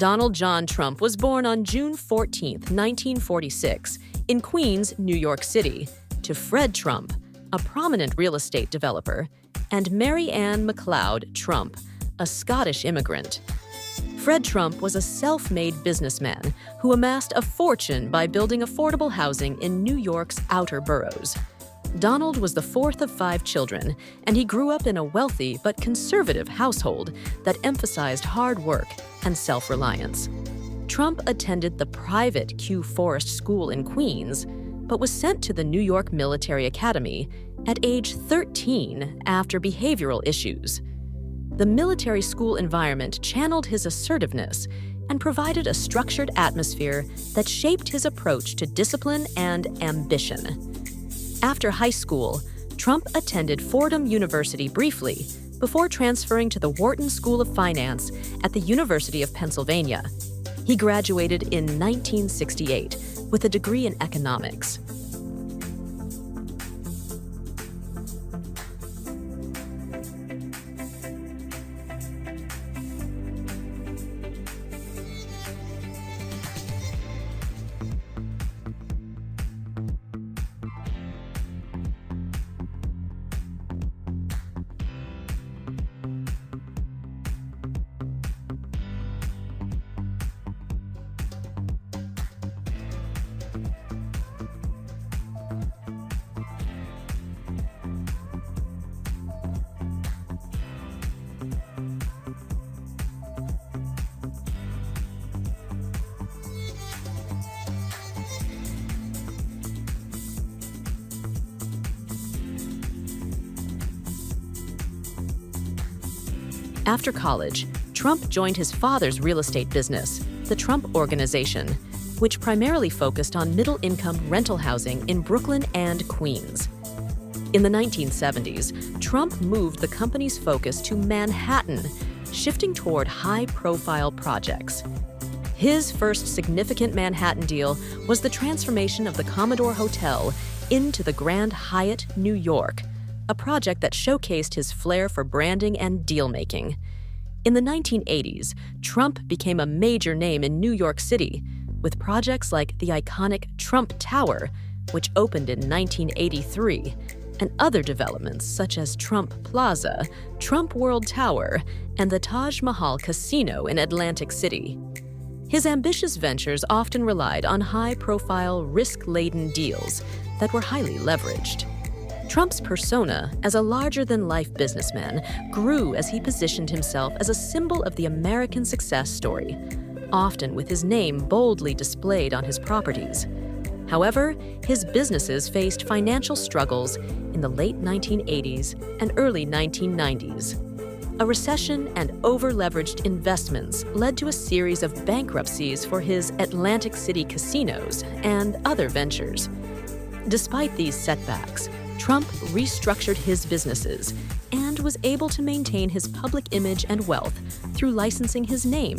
Donald John Trump was born on June 14, 1946, in Queens, New York City, to Fred Trump, a prominent real estate developer, and Mary Anne MacLeod Trump, a Scottish immigrant. Fred Trump was a self-made businessman who amassed a fortune by building affordable housing in New York's outer boroughs. Donald was the fourth of 5 children, and he grew up in a wealthy but conservative household that emphasized hard work and self-reliance. Trump attended the private Q Forest School in Queens, but was sent to the New York Military Academy at age 13 after behavioral issues. The military school environment channeled his assertiveness and provided a structured atmosphere that shaped his approach to discipline and ambition. After high school, Trump attended Fordham University briefly before transferring to the Wharton School of Finance at the University of Pennsylvania. He graduated in 1968 with a degree in economics. After college, Trump joined his father's real estate business, the Trump Organization, which primarily focused on middle-income rental housing in Brooklyn and Queens. In the 1970s, Trump moved the company's focus to Manhattan, shifting toward high-profile projects. His first significant Manhattan deal was the transformation of the Commodore Hotel into the Grand Hyatt, New York, a project that showcased his flair for branding and deal-making. In the 1980s, Trump became a major name in New York City, with projects like the iconic Trump Tower, which opened in 1983, and other developments such as Trump Plaza, Trump World Tower, and the Taj Mahal Casino in Atlantic City. His ambitious ventures often relied on high-profile, risk-laden deals that were highly leveraged. Trump's persona as a larger-than-life businessman grew as he positioned himself as a symbol of the American success story, often with his name boldly displayed on his properties. However, his businesses faced financial struggles in the late 1980s and early 1990s. A recession and over-leveraged investments led to a series of bankruptcies for his Atlantic City casinos and other ventures. Despite these setbacks, Trump restructured his businesses and was able to maintain his public image and wealth through licensing his name,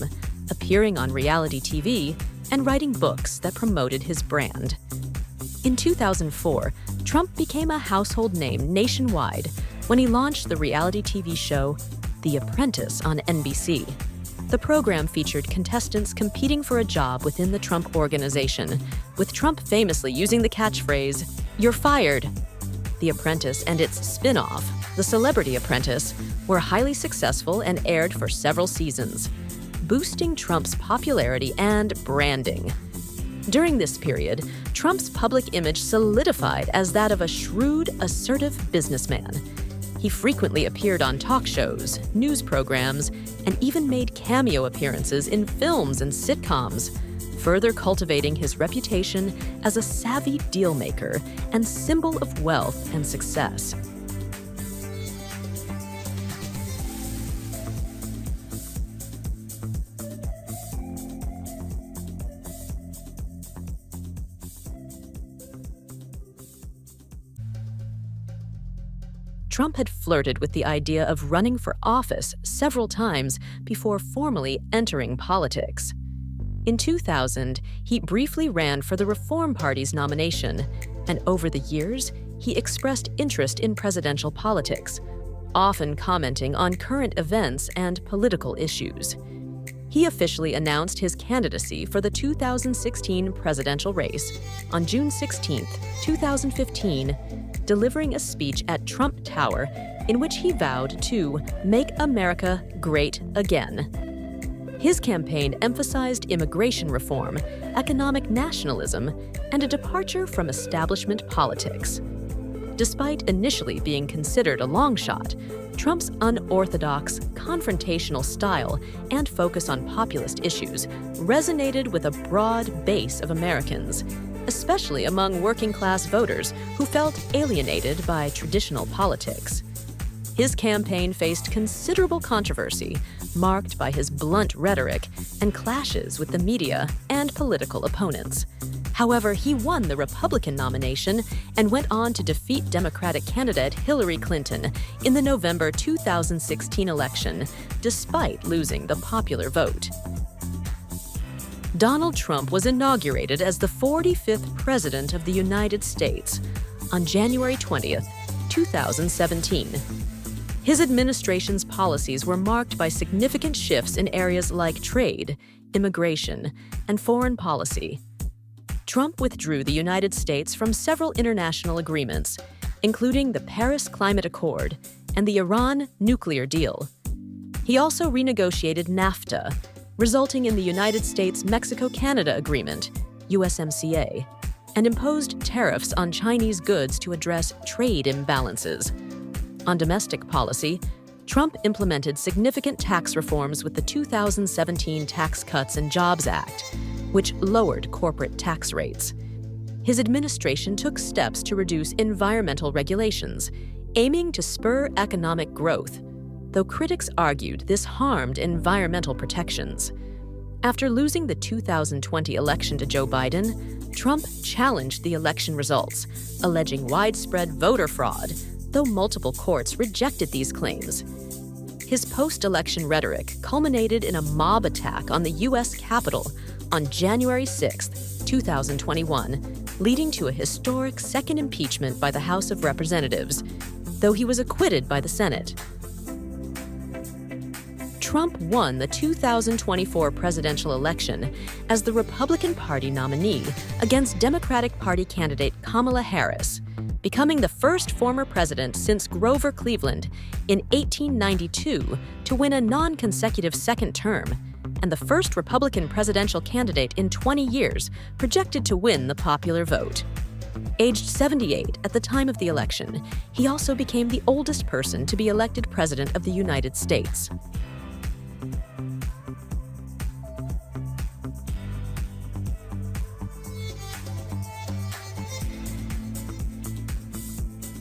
appearing on reality TV, and writing books that promoted his brand. In 2004, Trump became a household name nationwide when he launched the reality TV show The Apprentice on NBC. The program featured contestants competing for a job within the Trump Organization, with Trump famously using the catchphrase, "You're fired." The Apprentice and its spin-off, The Celebrity Apprentice, were highly successful and aired for several seasons, boosting Trump's popularity and branding. During this period, Trump's public image solidified as that of a shrewd, assertive businessman. He frequently appeared on talk shows, news programs, and even made cameo appearances in films and sitcoms, further cultivating his reputation as a savvy deal-maker and symbol of wealth and success. Trump had flirted with the idea of running for office several times before formally entering politics. In 2000, he briefly ran for the Reform Party's nomination, and over the years, he expressed interest in presidential politics, often commenting on current events and political issues. he officially announced his candidacy for the 2016 presidential race on June 16, 2015, delivering a speech at Trump Tower in which he vowed to make America great again. His campaign emphasized immigration reform, economic nationalism, and a departure from establishment politics. Despite initially being considered a long shot, Trump's unorthodox, confrontational style and focus on populist issues resonated with a broad base of Americans, especially among working-class voters who felt alienated by traditional politics. His campaign faced considerable controversy, marked by his blunt rhetoric and clashes with the media and political opponents. However, he won the Republican nomination and went on to defeat Democratic candidate Hillary Clinton in the November 2016 election, despite losing the popular vote. Donald Trump was inaugurated as the 45th President of the United States on January 20, 2017. His administration's policies were marked by significant shifts in areas like trade, immigration, and foreign policy. Trump withdrew the United States from several international agreements, including the Paris Climate Accord and the Iran nuclear deal. He also renegotiated NAFTA, resulting in the United States-Mexico-Canada Agreement, USMCA, and imposed tariffs on Chinese goods to address trade imbalances. On domestic policy, Trump implemented significant tax reforms with the 2017 Tax Cuts and Jobs Act, which lowered corporate tax rates. His administration took steps to reduce environmental regulations, aiming to spur economic growth, though critics argued this harmed environmental protections. After losing the 2020 election to Joe Biden, Trump challenged the election results, alleging widespread voter fraud, though multiple courts rejected these claims. His post-election rhetoric culminated in a mob attack on the U.S. Capitol on January 6, 2021, leading to a historic second impeachment by the House of Representatives, though he was acquitted by the Senate. Trump won the 2024 presidential election as the Republican Party nominee against Democratic Party candidate Kamala Harris, becoming the first former president since Grover Cleveland in 1892 to win a non-consecutive second term, and the first Republican presidential candidate in 20 years projected to win the popular vote. Aged 78 at the time of the election, he also became the oldest person to be elected president of the United States.